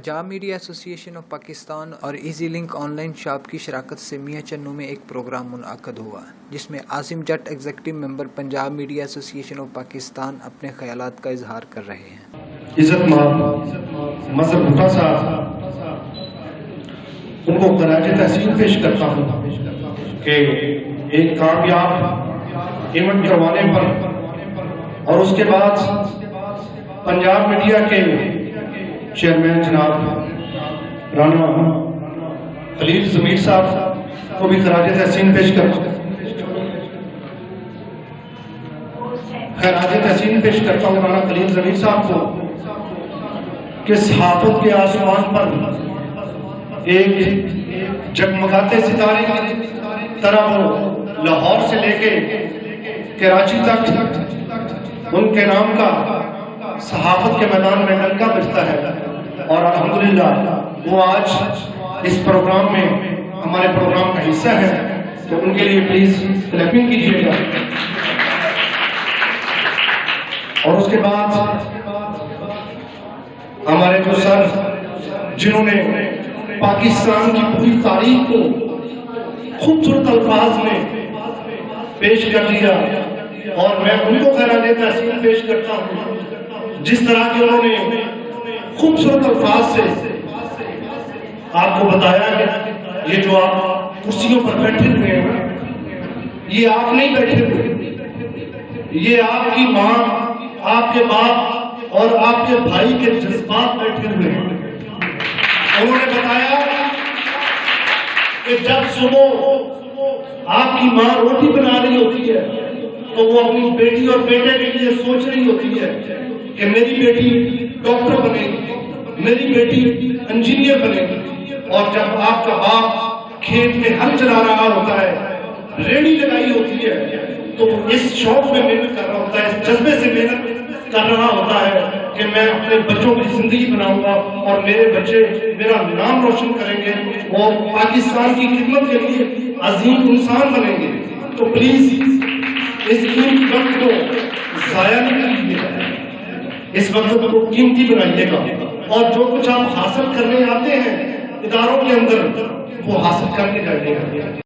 Punjab media association of Pakistan और easy link online shop की शराकत से मियाँ चन्नू में एक प्रोग्राम मुनअक्कद हुआ, जिसमें Asim Jat executive member Punjab media association of Pakistan अपने ख्यालात का इजहार कर रहे हैं। इज्जत मजहब भुट्टा साहब, उनको खराज तहसीन पेश करता हूँ कि एक कामयाब इवेंट करवाने पर और उसके बाद पंजाब मीडिया के चेयरमैन जनाब राना खलील जमीर साहब को भी खराज तहसीन पेश करता हूँ। खराज तहसीन पेश करता हूँ राना खलील जमीर साहब को कि सहाफत के आसमान पर एक जगमगाते सितारे की तरह वो लाहौर से लेके कराची तक उनके नाम का सहाफत के मैदान में डंका बजता है और अल्हम्दुलिल्लाह वो आज इस प्रोग्राम में हमारे प्रोग्राम का हिस्सा है, तो उनके लिए प्लीज क्लैपिंग कीजिएगा। और उसके बाद हमारे जो सर जिन्होंने पाकिस्तान की पूरी तारीख को खूबसूरत अल्फाज में पेश कर दिया, और मैं उनको खराज तहसीन पेश करता हूँ जिस तरह के उन्होंने खूबसूरत अल्फाज से आपको बताया कि ये जो आप कुर्सियों पर बैठे हुए हैं, ये आप नहीं बैठे हुए, ये आपकी माँ, आपके बाप और आपके भाई के जज्बात बैठे हुए हैं। उन्होंने बताया कि जब सुबह आपकी माँ रोटी बना रही होती है तो वो अपनी बेटी और बेटे के लिए सोच रही होती है कि मेरी बेटी डॉक्टर बनेगी, मेरी बेटी इंजीनियर बनेगी। और जब आपका बाप खेत में हल चला रहा होता है, रेडी लगाई होती है, तो इस शौक में मेहनत कर रहा होता है, इस जज्बे से मेहनत कर रहा होता है कि मैं अपने बच्चों की जिंदगी बनाऊंगा और मेरे बच्चे मेरा नाम रोशन करेंगे और पाकिस्तान की खिदमत के लिए अजीम इंसान बनेंगे। तो प्लीज इस वक्त को जाया नहीं कीजिएगा, इस वक्त को कीमती बनाइएगा और जो कुछ आप हासिल करने आते हैं इदारों के अंदर वो हासिल करके जाइएगा।